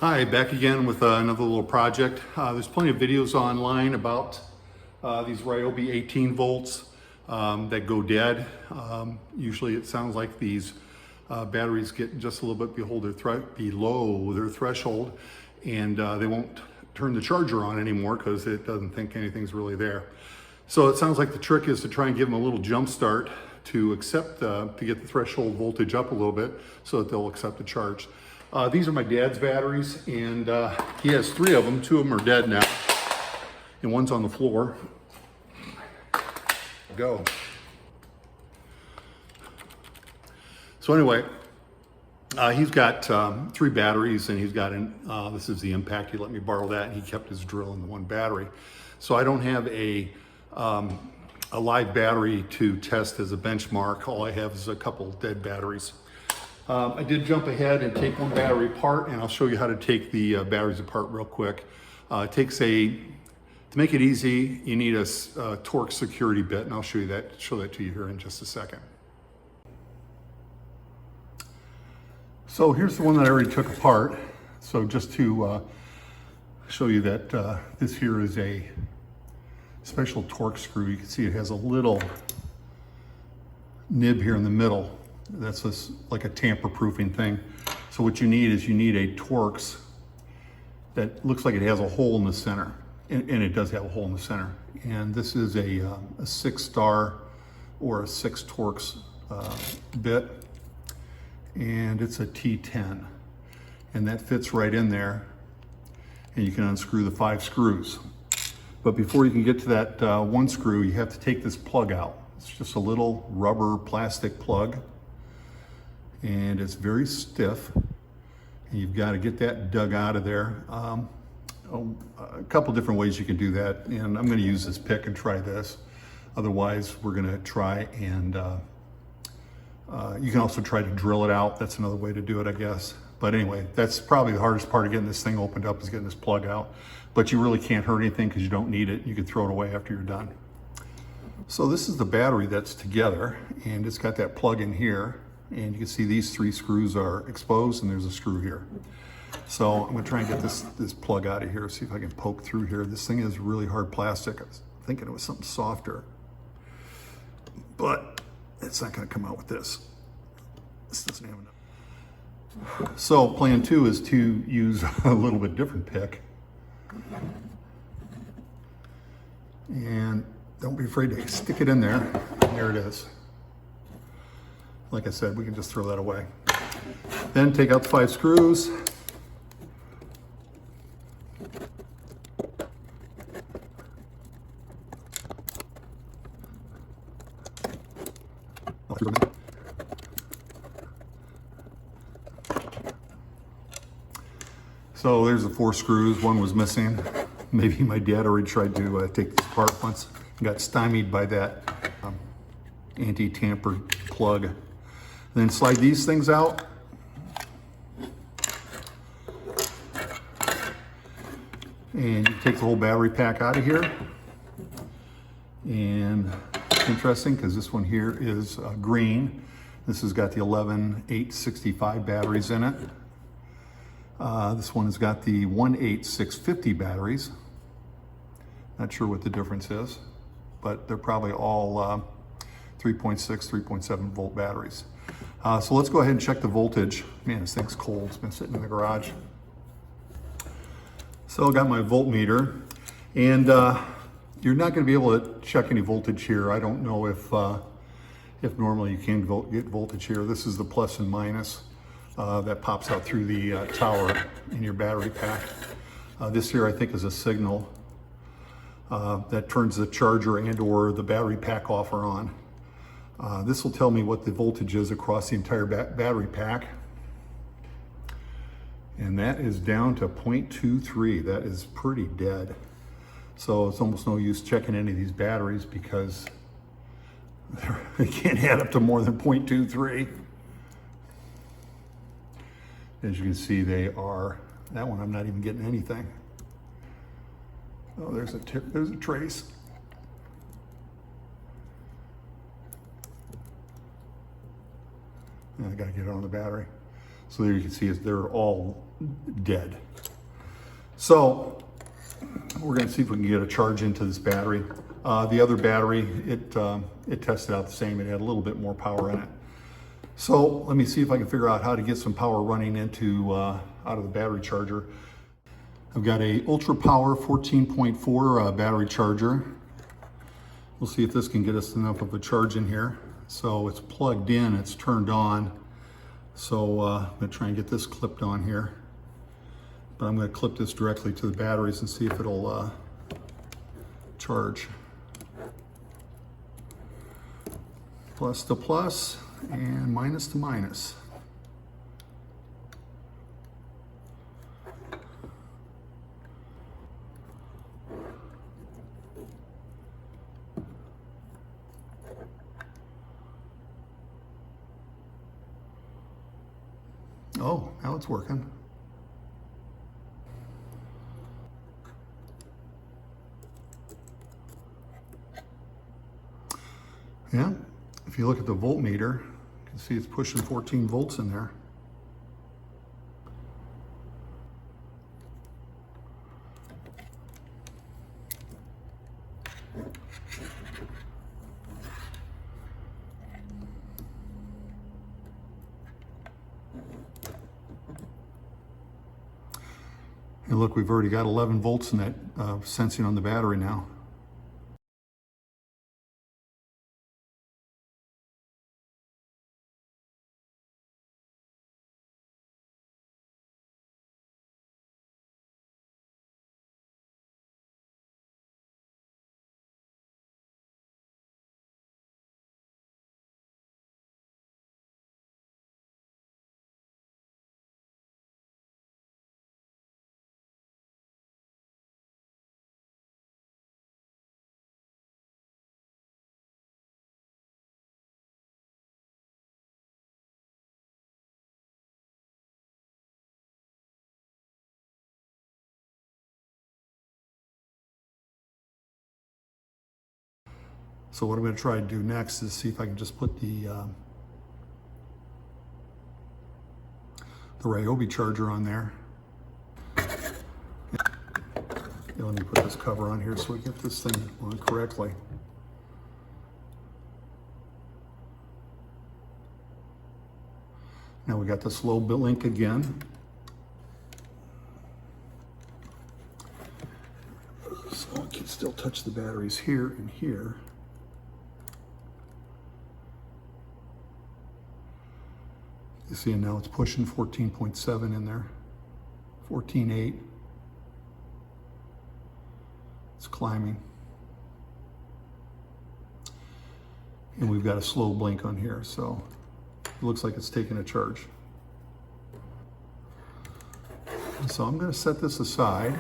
Hi, back again with another little project. There's plenty of videos online about these Ryobi 18 volts that go dead. Usually it sounds like these batteries get just a little bit below their threshold, and they won't turn the charger on anymore because it doesn't think anything's really there. So it sounds like the trick is to try and give them a little jump start to get the threshold voltage up a little bit so that they'll accept the charge. These are my dad's batteries, and he has 3 of them. 2 of them are dead now, and one's on the floor. Go. So anyway, he's got 3 batteries, and he's got this is the impact. He let me borrow that, and he kept his drill in the 1 battery. So I don't have a live battery to test as a benchmark. All I have is a couple dead batteries. I did jump ahead and take 1 battery apart, and I'll show you how to take the batteries apart real quick. To make it easy, you need a torque security bit, and I'll show that to you here in just a second. So here's the one that I already took apart. So just to show you that this here is a special torque screw. You can see it has a little nib here in the middle. That's like a tamper-proofing thing. So what you need is a Torx that looks like it has a hole in the center, and it does have a hole in the center. And this is a 6-star or a 6 Torx bit, and it's a T10, and that fits right in there. And you can unscrew the 5 screws. But before you can get to that 1 screw, you have to take this plug out. It's just a little rubber plastic plug, and it's very stiff, and you've got to get that dug out of there. A couple different ways you can do that, and I'm going to use this pick and try this. Otherwise, we're going to try and you can also try to drill it out. That's another way to do it, I guess. But anyway, that's probably the hardest part of getting this thing opened up, is getting this plug out. But you really can't hurt anything because you don't need it. You can throw it away after you're done. So this is the battery that's together, and it's got that plug in here. And you can see these 3 screws are exposed, and there's a screw here. So I'm going to try and get this plug out of here, see if I can poke through here. This thing is really hard plastic. I was thinking it was something softer, but it's not going to come out with this. This doesn't have enough. So plan 2 is to use a little bit different pick. And don't be afraid to stick it in there. There it is. Like I said, we can just throw that away. Then take out the 5 screws. So there's the 4 screws. 1 was missing. Maybe my dad already tried to take this apart once and got stymied by that anti-tamper plug. Then slide these things out. And you take the whole battery pack out of here. And it's interesting because this one here is green. This has got the 11865 batteries in it. This one has got the 18650 batteries. Not sure what the difference is, but they're probably all 3.6, 3.7 volt batteries. So let's go ahead and check the voltage. Man, this thing's cold. It's been sitting in the garage. So I got my voltmeter, and you're not going to be able to check any voltage here. I don't know if normally you can get voltage here. This is the plus and minus that pops out through the tower in your battery pack. This here I think is a signal that turns the charger and or the battery pack off or on. This will tell me what the voltage is across the entire battery pack. And that is down to 0.23. That is pretty dead. So it's almost no use checking any of these batteries because they can't add up to more than 0.23. As you can see, they are, that one I'm not even getting anything. Oh, there's a trace. And I got to get it on the battery. So there you can see they're all dead. So we're going to see if we can get a charge into this battery. The other battery, it tested out the same. It had a little bit more power in it. So let me see if I can figure out how to get some power running into out of the battery charger. I've got a Ultra Power 14.4 battery charger. We'll see if this can get us enough of a charge in here. So it's plugged in, it's turned on. So I'm going to try and get this clipped on here. But I'm going to clip this directly to the batteries and see if it'll charge. Plus to plus and minus to minus. Oh, now it's working. Yeah, if you look at the voltmeter, you can see it's pushing 14 volts in there. And look, we've already got 11 volts in that sensing on the battery now. So what I'm going to try to do next is see if I can just put the Ryobi charger on there. Yeah, let me put this cover on here so we get this thing on correctly. Now we got the slow link again. So I can still touch the batteries here and here. You see, now it's pushing 14.7 in there, 14.8. It's climbing. And we've got a slow blink on here, so it looks like it's taking a charge. So I'm going to set this aside.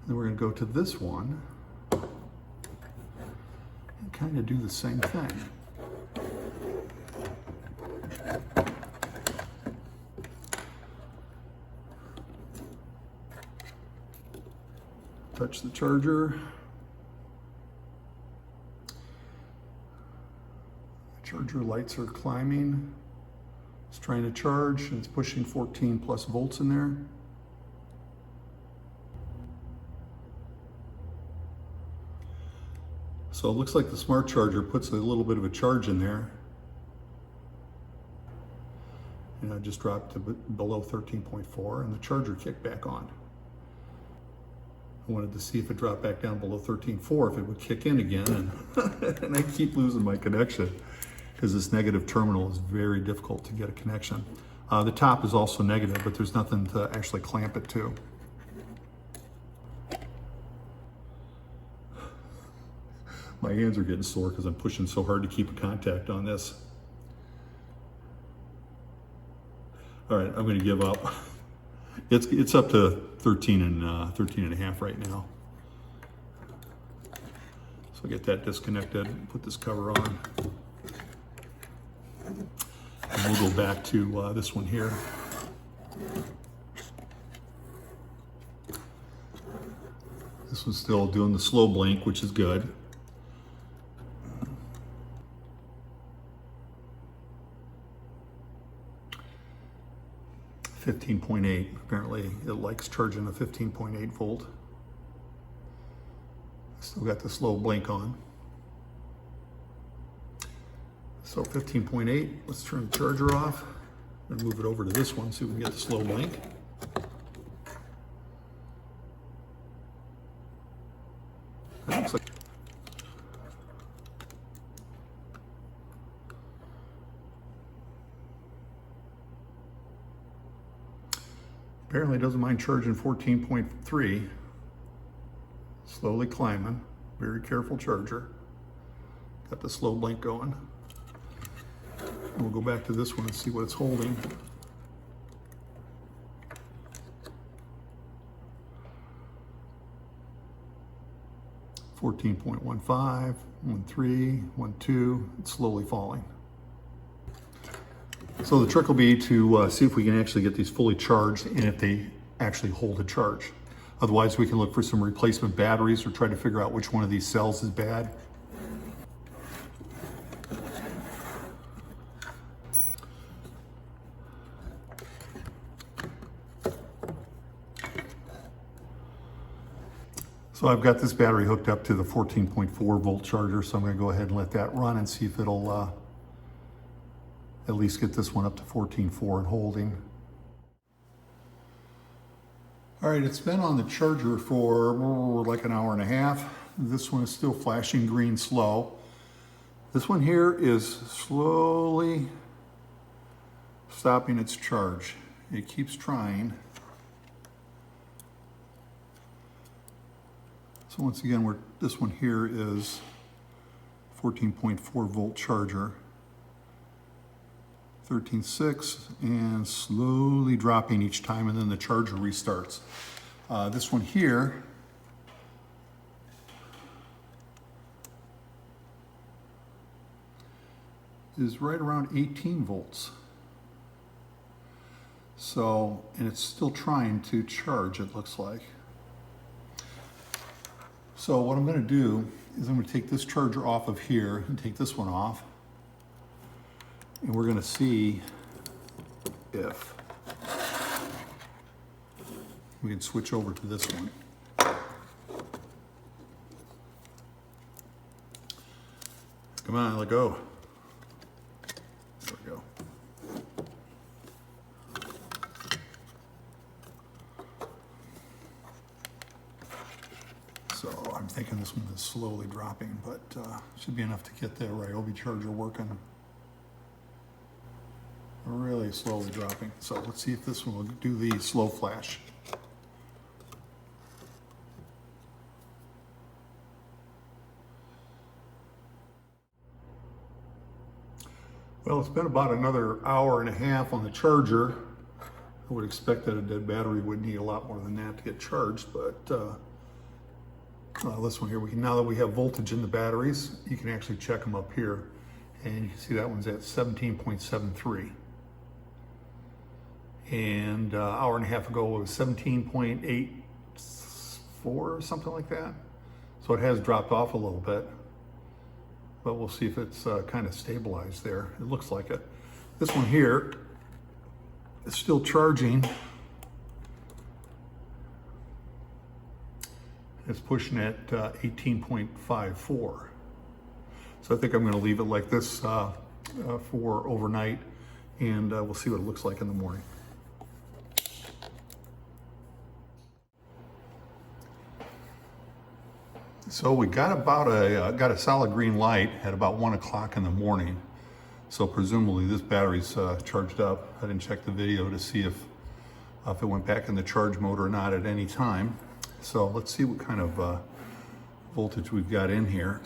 Then we're going to go to this one and kind of do the same thing. Touch the charger. The charger lights are climbing. It's trying to charge and it's pushing 14 plus volts in there. So it looks like the smart charger puts a little bit of a charge in there. And I just dropped to below 13.4 and the charger kicked back on. I wanted to see if it dropped back down below 13.4, if it would kick in again. And I keep losing my connection because this negative terminal is very difficult to get a connection. The top is also negative, but there's nothing to actually clamp it to. My hands are getting sore because I'm pushing so hard to keep a contact on this. All right, I'm going to give up. It's up to 13 and a half right now. So I'll get that disconnected, put this cover on. And we'll go back to this one here. This one's still doing the slow blink, which is good. 15.8. Apparently it likes charging a 15.8 volt. Still got the slow blink on. So 15.8, let's turn the charger off and move it over to this one so we can get the slow blink. That looks like apparently doesn't mind charging 14.3. Slowly climbing, very careful charger. Got the slow blink going. And we'll go back to this one and see what it's holding. .15, 13, 12, it's slowly falling. So the trick will be to see if we can actually get these fully charged and if they actually hold a charge. Otherwise, we can look for some replacement batteries or try to figure out which one of these cells is bad. So I've got this battery hooked up to the 14.4 volt charger, so I'm going to go ahead and let that run and see if it'll at least get this one up to 14.4 and holding. All right, it's been on the charger for like an hour and a half. This one is still flashing green slow. This one here is slowly stopping its charge. It keeps trying. So once again, this one here is 14.4 volt charger. 13.6 and slowly dropping each time, and then the charger restarts. This one here is right around 18 volts. So, and it's still trying to charge, it looks like. So what I'm going to do is I'm going to take this charger off of here and take this one off. And we're going to see if we can switch over to this one. Come on, let go. There we go. So I'm thinking this one is slowly dropping, but should be enough to get the Ryobi charger working. Really slowly dropping. So let's see if this one will do the slow flash. Well, it's been about another hour and a half on the charger. I would expect that a dead battery would need a lot more than that to get charged, but this one here, now that we have voltage in the batteries, you can actually check them up here, and you can see that one's at 17.73. And hour and a half ago it was 17.84 or something like that. So it has dropped off a little bit, but we'll see if it's kind of stabilized there. It looks like it. This one here is still charging. It's pushing at 18.54. So I think I'm going to leave it like this for overnight, and we'll see what it looks like in the morning. So we got about got a solid green light at about 1 o'clock in the morning. So presumably this battery's charged up. I didn't check the video to see if it went back in the charge mode or not at any time. So let's see what kind of voltage we've got in here.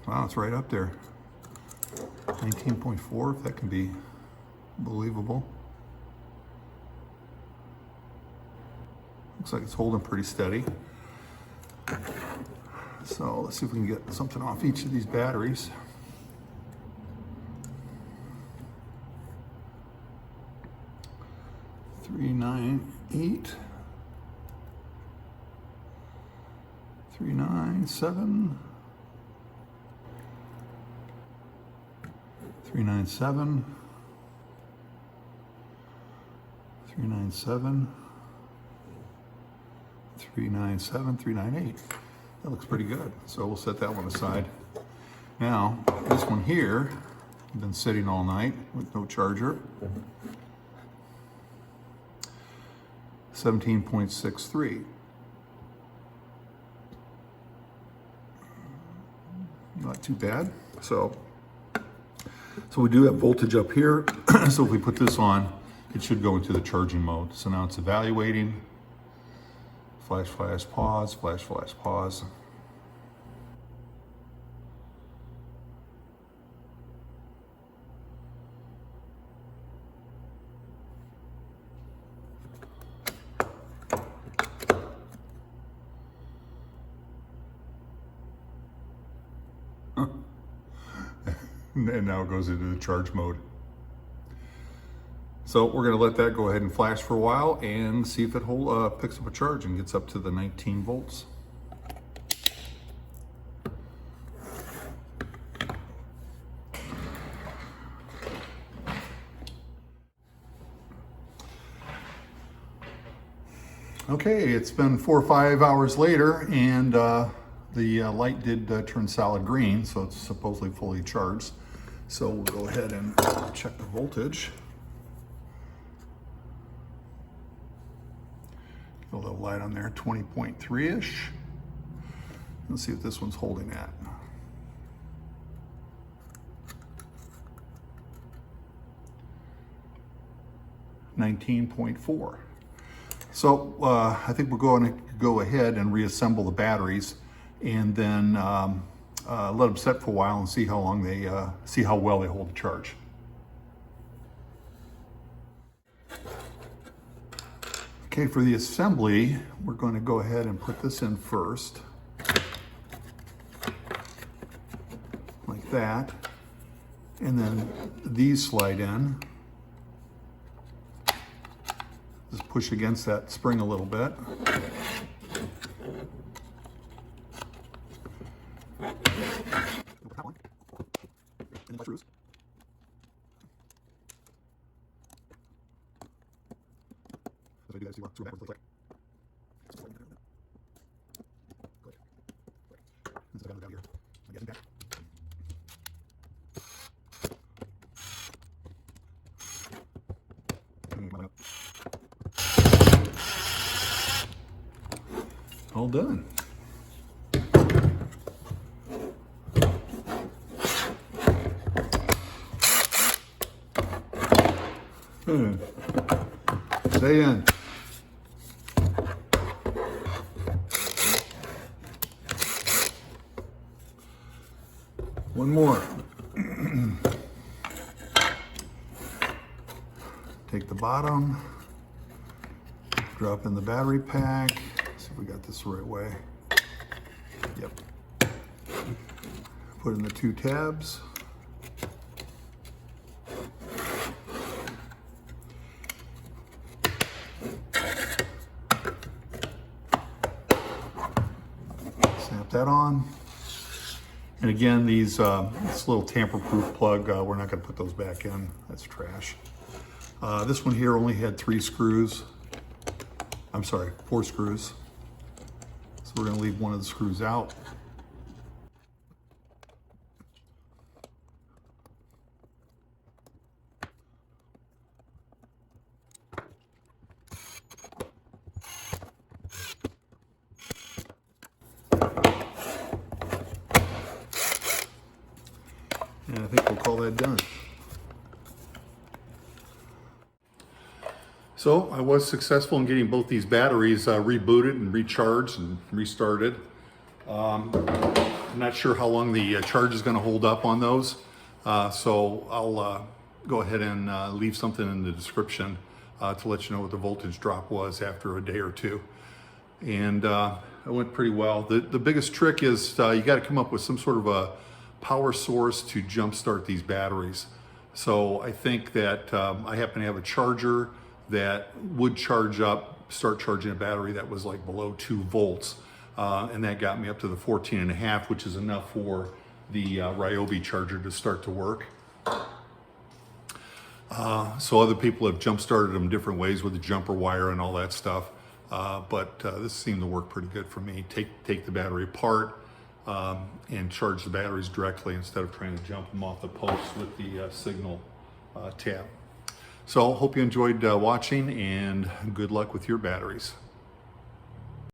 Wow, it's right up there. 19.4, if that can be believable. Looks like it's holding pretty steady. So let's see if we can get something off each of these batteries. $398. 397. 397. 397. 397, 398. That looks pretty good. So we'll set that one aside. Now, this one here, I've been sitting all night with no charger. 17.63. Not too bad. So we do have voltage up here. So if we put this on, it should go into the charging mode. So now it's evaluating. Flash, flash, pause, flash, flash, pause. And now it goes into the charge mode. So we're going to let that go ahead and flash for a while and see if it picks up a charge and gets up to the 19 volts. Okay, it's been 4 or 5 hours later, and the light did turn solid green, so it's supposedly fully charged. So we'll go ahead and check the voltage. Get a little light on there, 20.3-ish. Let's see what this one's holding at. $19.4. So I think we're going to go ahead and reassemble the batteries, and then let them set for a while and see how long they, see how well they hold the charge. Okay, for the assembly, we're going to go ahead and put this in first, like that, and then these slide in. Just push against that spring a little bit. All done. Stay in. One more. Take the bottom, drop in the battery pack. See if we got this the right way. Yep. Put in the 2 tabs. Snap that on. And again, these this little tamper-proof plug, we're not going to put those back in. That's trash. This one here only had 3 screws. I'm sorry, 4 screws. So we're going to leave one of the screws out. And I think we'll call that done. So I was successful in getting both these batteries rebooted and recharged and restarted. I'm not sure how long the charge is going to hold up on those. So I'll go ahead and leave something in the description to let you know what the voltage drop was after a day or two. And it went pretty well. The biggest trick is you got to come up with some sort of a power source to jumpstart these batteries. So I think that I happen to have a charger that would charge up, start charging a battery that was like below 2 volts. and that got me up to the 14.5, which is enough for the Ryobi charger to start to work. So other people have jump started them different ways with the jumper wire and all that stuff, but this seemed to work pretty good for me. Take the battery apart and charge the batteries directly instead of trying to jump them off the post with the signal tab. So hope you enjoyed watching, and good luck with your batteries.